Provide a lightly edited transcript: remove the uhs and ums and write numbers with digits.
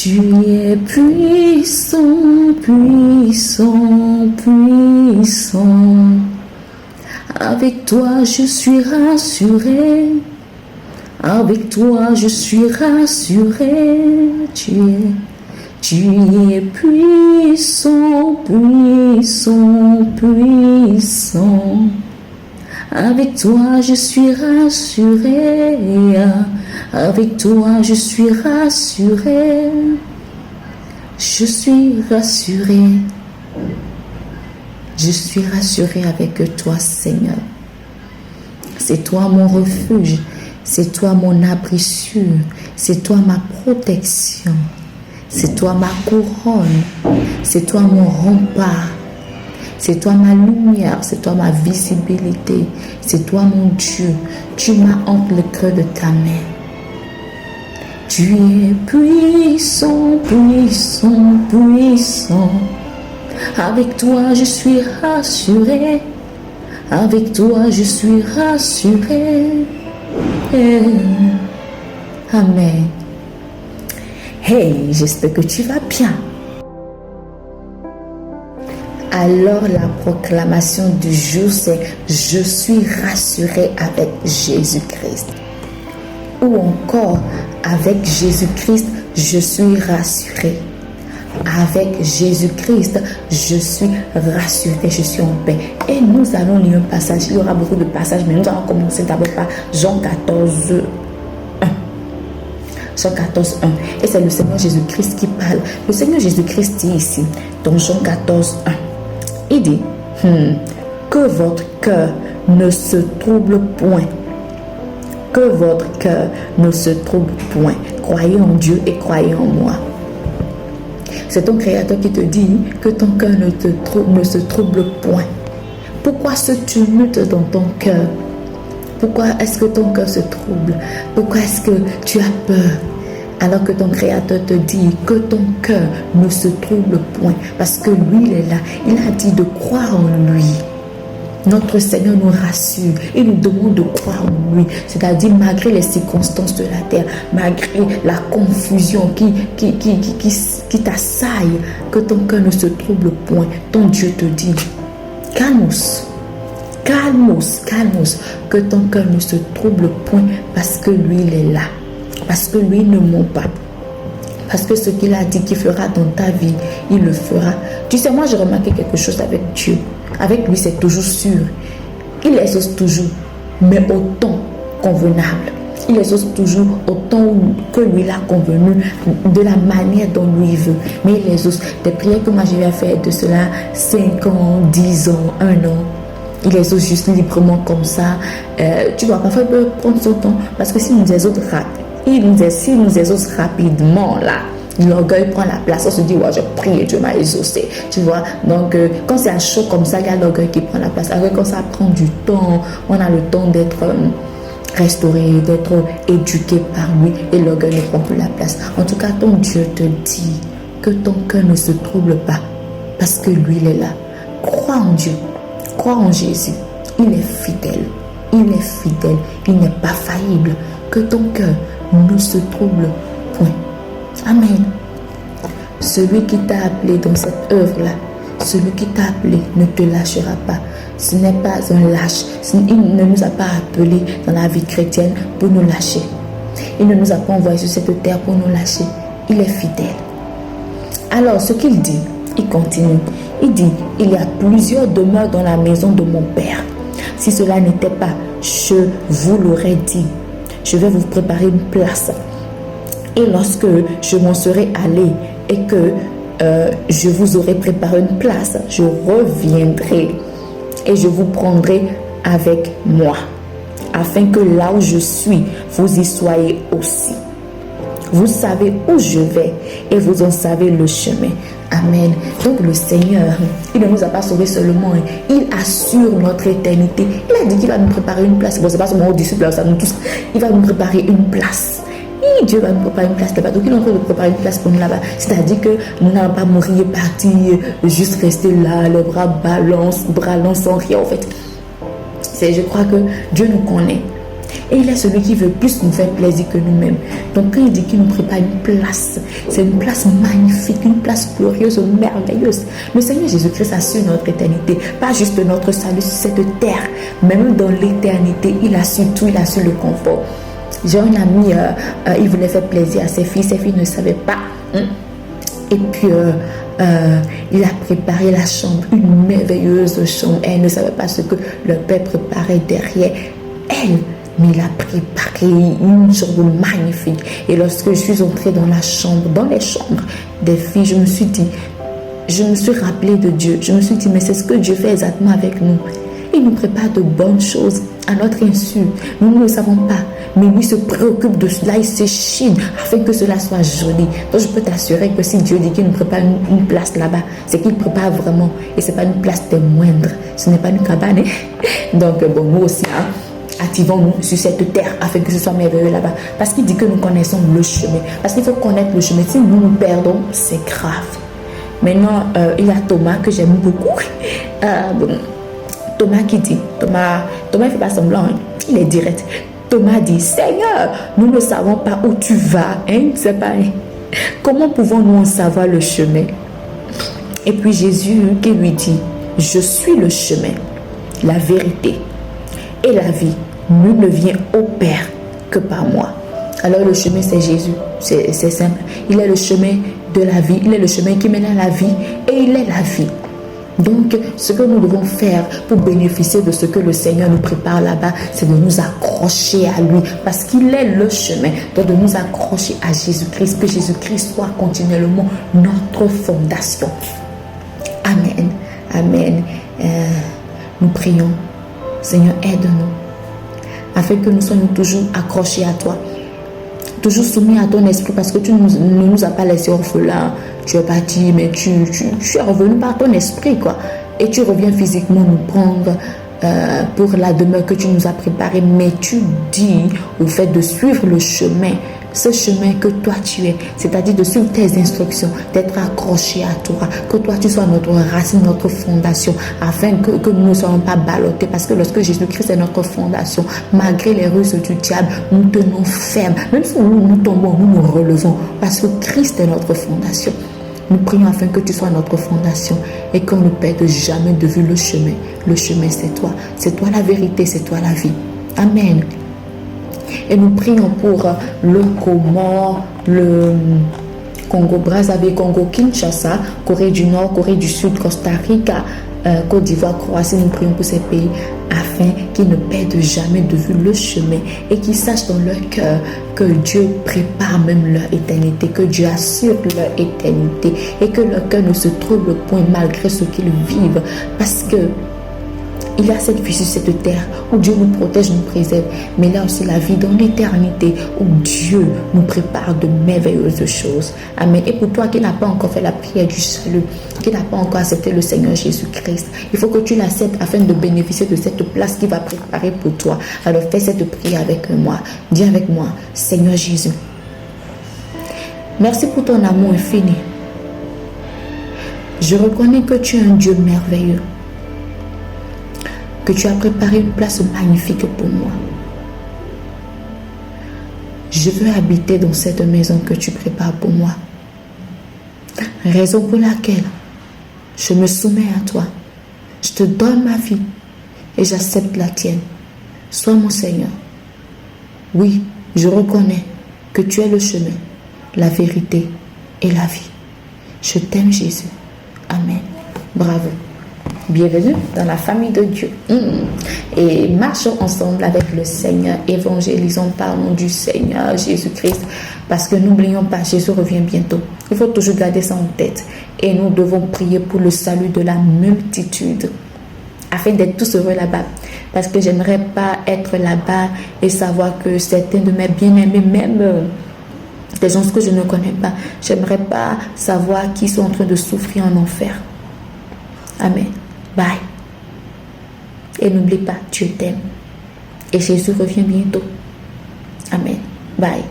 Tu es puissant, puissant, puissant. Avec toi, je suis rassuré. Avec toi, je suis rassuré. Tu es puissant, puissant, puissant. Avec toi, je suis rassuré. Avec toi, je suis rassuré. Je suis rassuré. Je suis rassuré avec toi, Seigneur. C'est toi mon refuge. C'est toi mon abri sûr. C'est toi ma protection. C'est toi ma couronne. C'est toi mon rempart. C'est toi ma lumière. C'est toi ma visibilité. C'est toi mon Dieu. Tu m'as entre le creux de ta main. Tu es puissant, puissant, puissant. Avec toi, je suis rassuré. Avec toi, je suis rassuré. Amen. Hey, j'espère que tu vas bien. Alors, la proclamation du jour, c'est « Je suis rassuré avec Jésus-Christ ». Ou encore, avec Jésus-Christ, je suis rassuré. Avec Jésus-Christ, je suis rassuré, je suis en paix. Et nous allons lire un passage. Il y aura beaucoup de passages, mais nous allons commencer d'abord par Jean 14, 1. Jean 14, 1. Et c'est le Seigneur Jésus-Christ qui parle. Le Seigneur Jésus-Christ dit ici, dans Jean 14, 1. Il dit, que votre cœur ne se trouble point. Que votre cœur ne se trouble point. Croyez en Dieu et croyez en moi. C'est ton Créateur qui te dit que ton cœur ne se trouble point. Pourquoi ce tumulte dans ton cœur? Pourquoi est-ce que ton cœur se trouble? Pourquoi est-ce que tu as peur? Alors que ton Créateur te dit que ton cœur ne se trouble point. Parce que lui, il est là. Il a dit de croire en lui. Notre Seigneur nous rassure et nous demande de croire en lui. C'est-à-dire malgré les circonstances de la terre, malgré la confusion qui t'assaille, que ton cœur ne se trouble point. Ton Dieu te dit, calmos, calmos, calmos, que ton cœur ne se trouble point parce que lui, il est là. Parce que lui ne ment pas. Parce que ce qu'il a dit qu'il fera dans ta vie, il le fera. Tu sais, moi j'ai remarqué quelque chose avec Dieu. Avec lui, c'est toujours sûr. Il exauce toujours, mais au temps convenable. Il exauce toujours au temps que lui l'a convenu, de la manière dont lui veut. Mais il exauce des prières que moi je vais faire de cela 5 ans, 10 ans, 1 an. Il exauce juste librement comme ça. Tu vois, parfois il peut prendre son temps. Parce que s'il nous exauce rapidement, là, l'orgueil prend la place. On se dit, ouais, je prie et Dieu m'a exaucé. Tu vois, donc quand c'est à chaud comme ça, il y a l'orgueil qui prend la place. Alors quand ça prend du temps, on a le temps d'être restauré, d'être éduqué par lui et l'orgueil ne prend plus la place. En tout cas, ton Dieu te dit que ton cœur ne se trouble pas parce que lui, il est là. Crois en Dieu, crois en Jésus. Il est fidèle, il n'est pas faillible. Que ton cœur ne se trouble point. Amen. Celui qui t'a appelé dans cette œuvre-là, celui qui t'a appelé ne te lâchera pas. Ce n'est pas un lâche. Il ne nous a pas appelés dans la vie chrétienne pour nous lâcher. Il ne nous a pas envoyés sur cette terre pour nous lâcher. Il est fidèle. Alors, ce qu'il dit, il continue. Il dit, il y a plusieurs demeures dans la maison de mon Père. Si cela n'était pas, je vous l'aurais dit. Je vais vous préparer une place. Et lorsque je m'en serai allé et que je vous aurai préparé une place, je reviendrai et je vous prendrai avec moi, afin que là où je suis, vous y soyez aussi. Vous savez où je vais et vous en savez le chemin. Amen. Donc le Seigneur, il ne nous a pas sauvés seulement, il assure notre éternité. Il a dit qu'il va nous préparer une place. Bon, c'est pas seulement aux disciples, ça nous tous. Il va nous préparer une place. Et Dieu va nous préparer une place là-bas. Donc il est en train de préparer une place pour nous là-bas. C'est-à-dire que nous n'allons pas mourir et partir, juste rester là, les bras ballants sans rien en fait. Je crois que Dieu nous connaît. Et il est celui qui veut plus nous faire plaisir que nous-mêmes. Donc quand il dit qu'il nous prépare une place, c'est une place magnifique, une place glorieuse, merveilleuse. Le Seigneur Jésus-Christ assure notre éternité, pas juste notre salut sur cette terre, même dans l'éternité, il assure tout, il assure le confort. J'ai un ami, il voulait faire plaisir à ses filles ne savaient pas. Et puis, il a préparé la chambre, une merveilleuse chambre. Elle ne savait pas ce que le père préparait derrière elle. Mais il a préparé une chambre magnifique. Et lorsque je suis entrée dans la chambre, dans les chambres des filles, je me suis rappelé de Dieu. Je me suis dit, mais c'est ce que Dieu fait exactement avec nous. Il nous prépare de bonnes choses à notre insu. Nous ne le savons pas. Mais lui se préoccupe de cela, il s'échine afin que cela soit joli. Donc je peux t'assurer que si Dieu dit qu'il nous prépare une place là-bas, c'est qu'il prépare vraiment. Et ce n'est pas une place des moindres. Ce n'est pas une cabane. Donc bon, nous aussi, activons-nous sur cette terre afin que ce soit merveilleux là-bas. Parce qu'il dit que nous connaissons le chemin. Parce qu'il faut connaître le chemin. Si nous nous perdons, c'est grave. Maintenant, il y a Thomas que j'aime beaucoup. Thomas qui dit, Thomas il ne fait pas semblant, il est direct. Thomas dit, Seigneur, nous ne savons pas où tu vas. C'est pas, comment pouvons-nous en savoir le chemin? Et puis Jésus qui lui dit, je suis le chemin, la vérité et la vie. Nul ne vient au Père que par moi. Alors le chemin c'est Jésus, c'est simple. Il est le chemin de la vie, il est le chemin qui mène à la vie et il est la vie. Donc, ce que nous devons faire pour bénéficier de ce que le Seigneur nous prépare là-bas, c'est de nous accrocher à lui, parce qu'il est le chemin. Donc, de nous accrocher à Jésus-Christ, que Jésus-Christ soit continuellement notre fondation. Amen. Amen. Nous prions. Seigneur, aide-nous, afin que nous soyons toujours accrochés à toi, toujours soumis à ton esprit, parce que tu ne nous as pas laissé orphelins. Tu es parti, mais tu es revenu par ton esprit, quoi. Et tu reviens physiquement nous prendre pour la demeure que tu nous as préparée. Mais tu dis au fait de suivre le chemin, ce chemin que toi tu es, c'est-à-dire de suivre tes instructions, d'être accroché à toi, que toi tu sois notre racine, notre fondation, afin que nous ne soyons pas ballottés, parce que lorsque Jésus-Christ est notre fondation, malgré les ruses du diable, nous tenons ferme. Même si nous tombons, nous nous relevons, parce que Christ est notre fondation. Nous prions afin que tu sois notre fondation et qu'on ne perde jamais de vue le chemin. Le chemin, c'est toi. C'est toi la vérité, c'est toi la vie. Amen. Et nous prions pour le Comore, le Congo-Brazzaville, Congo-Kinshasa, Corée du Nord, Corée du Sud, Costa Rica, Côte d'Ivoire, Croatie. Nous prions pour ces pays afin qu'ils ne perdent jamais de vue le chemin et qu'ils sachent dans leur cœur que Dieu prépare même leur éternité, que Dieu assure leur éternité et que leur cœur ne se trouble point malgré ce qu'ils vivent, parce que il y a cette vie sur cette terre où Dieu nous protège, nous préserve, mais là aussi la vie dans l'éternité où Dieu nous prépare de merveilleuses choses. Amen. Et pour toi qui n'as pas encore fait la prière du salut, qui n'a pas encore accepté le Seigneur Jésus-Christ, il faut que tu l'acceptes afin de bénéficier de cette place qu'il va préparer pour toi. Alors fais cette prière avec moi. Dis avec moi, Seigneur Jésus, merci pour ton amour infini. Je reconnais que tu es un Dieu merveilleux, que tu as préparé une place magnifique pour moi. Je veux habiter dans cette maison que tu prépares pour moi. Raison pour laquelle je me soumets à toi. Je te donne ma vie et j'accepte la tienne. Sois mon Seigneur. Oui, je reconnais que tu es le chemin, la vérité et la vie. Je t'aime, Jésus. Amen. Bravo. Bienvenue dans la famille de Dieu. Et marchons ensemble avec le Seigneur. Évangélisons, parlons du Seigneur Jésus-Christ. Parce que n'oublions pas, Jésus revient bientôt. Il faut toujours garder ça en tête. Et nous devons prier pour le salut de la multitude, afin d'être tous heureux là-bas. Parce que j'aimerais pas être là-bas et savoir que certains de mes bien-aimés, même des gens que je ne connais pas, j'aimerais pas savoir qu'ils sont en train de souffrir en enfer. Amen. Bye. Et n'oublie pas, Dieu t'aime. Et Jésus revient bientôt. Amen. Bye.